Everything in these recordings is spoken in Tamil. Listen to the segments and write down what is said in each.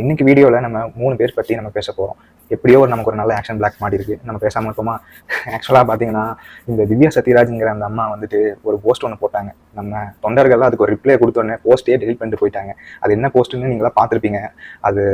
இன்னைக்கு வீடியோவில் நம்ம 3 பேர் பற்றி நம்ம பேச போகிறோம். எப்படியோ நமக்கு ஒரு நல்ல ஆக்ஷன் பிளாக் மாடி இருக்கு, நம்ம பேசாமல் இருப்போமா? ஆக்சுவலாக பார்த்தீங்கன்னா, இந்த திவ்யா சத்யராஜ்ங்கிற அந்த அம்மா வந்துட்டு ஒரு போஸ்ட் ஒன்று போட்டாங்க. நம்ம தொண்டர்கள்லாம் அதுக்கு ஒரு ரிப்ளை கொடுத்தோன்னே போஸ்ட்டே டெலிட் பண்ணிட்டு போயிட்டாங்க. அது என்ன போஸ்ட்டுன்னு நீங்களாம் பார்த்துருப்பீங்க. அது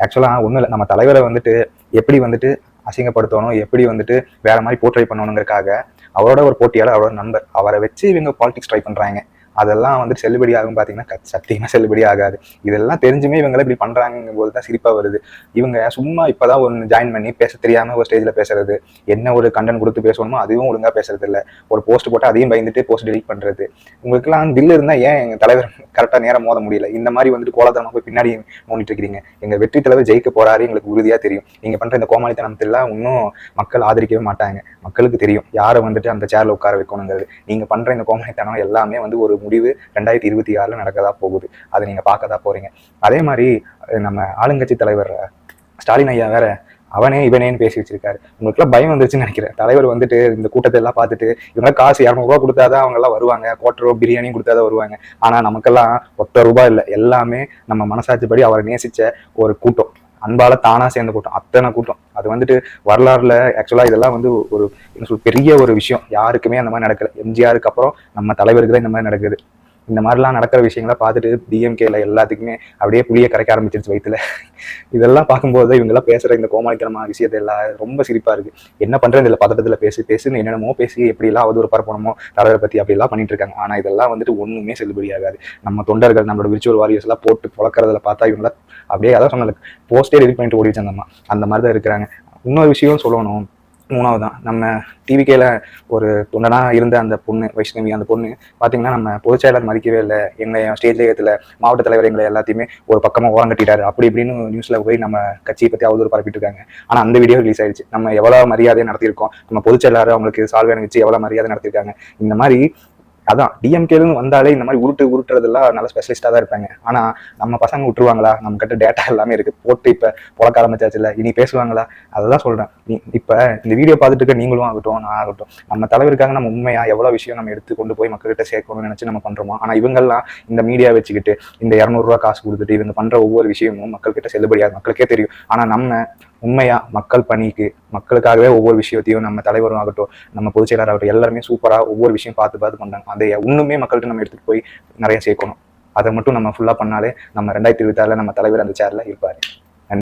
ஆக்சுவலாக ஒன்றும் இல்லை, நம்ம தலைவரை வந்துட்டு எப்படி வந்துட்டு அசிங்கப்படுத்தணும், எப்படி வந்துட்டு வேற மாதிரி போர்ட்ரை பண்ணணுங்கிறதுக்காக அவரோட ஒரு போட்டியாளர், அவரோட நண்பர், அவரை வச்சு இவங்க பாலிடிக்ஸ் ட்ரை பண்ணுறாங்க. அதெல்லாம் வந்துட்டு செல்லுபடி ஆகும் பார்த்தீங்கன்னா சத்தியமாக செல்லுபடி ஆகாது. இதெல்லாம் தெரிஞ்சுமே இவங்களாம் இப்படி பண்ணுறாங்கும் போது தான் சிரிப்பாக வருது. இவங்க சும்மா இப்போதான் ஒன்று ஜாயின் பண்ணி பேச தெரியாமல் ஒரு ஸ்டேஜில் பேசுறது, என்ன ஒரு கண்டென்ட் கொடுத்து பேசணுமோ அதுவும் ஒழுங்காக பேசுறது இல்லை. ஒரு போஸ்ட் போட்டு அதையும் பயந்துட்டு போஸ்ட் டெலிட் பண்ணுறது. உங்களுக்குலாம் தில் இருந்தால் ஏன் எங்கள் தலைவர் கரெக்டாக நேரம் மோத முடியல? இந்த மாதிரி வந்துட்டு கோலத்தனமாக போய் பின்னாடி நோண்டிட்டு இருக்கிறீங்க. எங்கள் வெற்றி தலைவர் ஜெயிக்க போறாரு எங்களுக்கு உறுதியாக தெரியும். நீங்கள் பண்ணுற இந்த கோமாளித்தனத்திலாம் இன்னும் மக்கள் ஆதரிக்கவே மாட்டாங்க. மக்களுக்கு தெரியும் யாரை வந்துட்டு அந்த சேர்ல உட்கார வைக்கணுங்கிறது. நீங்கள் பண்ணுற இந்த கோமாளித்தனம் எல்லாமே வந்து ஒரு முடிவு 2026 நடக்கதா போகுது. அதை நீங்க பார்க்கதா போறீங்க. அதே மாதிரி நம்ம ஆளுங்கட்சி தலைவர் ஸ்டாலின் ஐயா வேற அவனே இவனேன்னு பேசி வச்சிருக்காரு. உங்களுக்குலாம் பயம் வந்துருச்சுன்னு நினைக்கிறேன். தலைவர் வந்துட்டு இந்த கூட்டத்தை எல்லாம் பார்த்துட்டு இவங்க காசு 200 ரூபா கொடுத்தாதான் அவங்க எல்லாம் வருவாங்க, கோட்டரோ பிரியாணியும் கொடுத்தாதான் வருவாங்க. ஆனா நமக்கெல்லாம் ₹1 இல்லை, எல்லாமே நம்ம மனசாட்சிப்படி அவரை நேசிச்ச ஒரு கூட்டம், அன்பால தானா சேர்ந்த கூட்டம், அத்தனை கூட்டம். அது வந்துட்டு வரலாறுல ஆக்சுவலா இதெல்லாம் வந்து ஒரு பெரிய ஒரு விஷயம். யாருக்குமே அந்த மாதிரி நடக்கல. எம்ஜிஆருக்கு அப்புறம் நம்ம தலைவருக்கு தான் இந்த மாதிரி நடக்குது. இந்த மாதிரிலாம் நடக்கிற விஷயங்களை பார்த்துட்டு டிஎம்கேல எல்லாத்துக்குமே அப்படியே புளிய கரைக்க ஆரம்பிச்சிருச்சு வயிற்றுல. இதெல்லாம் பார்க்கும்போது இவங்கெல்லாம் பேசுற இந்த கோமாளித்தனமான விஷயத்தை எல்லாம் ரொம்ப சிரிப்பா இருக்கு. என்ன பண்றது, இதில் பதட்டத்தில் பேசுன்னு என்னென்னமோ பேசி எப்படிலாம் அவதூறு பரப்பணுமோ தலைவரை பத்தி அப்படிலாம் பண்ணிட்டு இருக்காங்க. ஆனா இதெல்லாம் வந்துட்டு ஒண்ணுமே செல்லுபடி ஆகாது. நம்ம தொண்டர்கள், நம்மளோட விர்ச்சுவல் வாரியர்ஸ் எல்லாம் போட்டு புழக்கிறதுல பார்த்தா இவங்கள அப்படியே அதான் சொன்னது, போஸ்டே ரெடி பண்ணிட்டு ஓடி வச்சிருந்தோம்மா, அந்த மாதிரி தான் இருக்கிறாங்க. இன்னொரு விஷயம் சொல்லணும். 3வது தான், நம்ம டிவிகேல ஒரு தொண்டனா இருந்த அந்த பொண்ணு வைஷ்ணவி, அந்த பொண்ணு பார்த்தீங்கன்னா நம்ம பொதுச்செயலாளர் மதிக்கவே இல்லை, எங்களை ஸ்டேஜ்ல ஏற்றல, மாவட்ட தலைவர் எங்களை எல்லாத்தையுமே ஒரு பக்கமாக ஓரம் கட்டிட்டாரு அப்படி இப்படின்னு நியூஸ்ல போய் நம்ம கட்சியை பற்றி அவதூறு பரப்பிட்டு இருக்காங்க. ஆனால் அந்த வீடியோ ரிலீஸ் ஆயிடுச்சு. நம்ம எவ்வளோ மரியாதையை நடத்தியிருக்கோம், நம்ம பொதுச்செயலாளர் அவங்களுக்கு சால்வை அணிவிச்சு எவ்வளோ மரியாதை நடத்திருக்காங்க. இந்த மாதிரி அதான் டிஎம்கேன்னு வந்தாலே இந்த மாதிரி உருட்டுறதெல்லாம் நல்ல ஸ்பெஷலிஸ்டாக தான் இருப்பாங்க. ஆனால் நம்ம பசங்க விட்டுருவாங்களா? நம்ம கிட்ட டேட்டா எல்லாமே இருக்கு, போட்டு இப்போ புழக்க ஆரம்பிச்சாச்சு இல்லை, இனி பேசுவாங்களா? அதை தான் சொல்றேன். இப்போ இந்த வீடியோ பார்த்துட்டு இருக்க நீங்களும் ஆகட்டும், நான் ஆகட்டும், நம்ம தலைவருக்காக நம்ம உண்மையா எவ்வளோ விஷயம் நம்ம எடுத்து கொண்டு போய் மக்கள்கிட்ட சேர்க்கணும்னு நினைச்சு நம்ம பண்றோமா? ஆனால் இவங்கெல்லாம் இந்த மீடியா வச்சுக்கிட்டு இந்த 200 ரூபா காசு கொடுத்துட்டு இவங்க பண்ற ஒவ்வொரு விஷயமும் மக்கள்கிட்ட செல்லுபடியாது, மக்களுக்கே தெரியும். ஆனால் நம்ம உண்மையா மக்கள் பணிக்கு, மக்களுக்காகவே ஒவ்வொரு விஷயத்தையும் நம்ம தலைவரும் ஆகட்டும், நம்ம பொதுச் செயலாளர் ஆகட்டும், எல்லாருமே சூப்பரா ஒவ்வொரு விஷயம் பார்த்து பண்றாங்க. அதை இன்னுமே மக்கள்கிட்ட நம்ம எடுத்துட்டு போய் நிறைய சேர்க்கணும். அதை மட்டும் நம்ம ஃபுல்லா பண்ணாலே நம்ம 2026 நம்ம தலைவர் அந்த சேர்ல இருப்பாரு.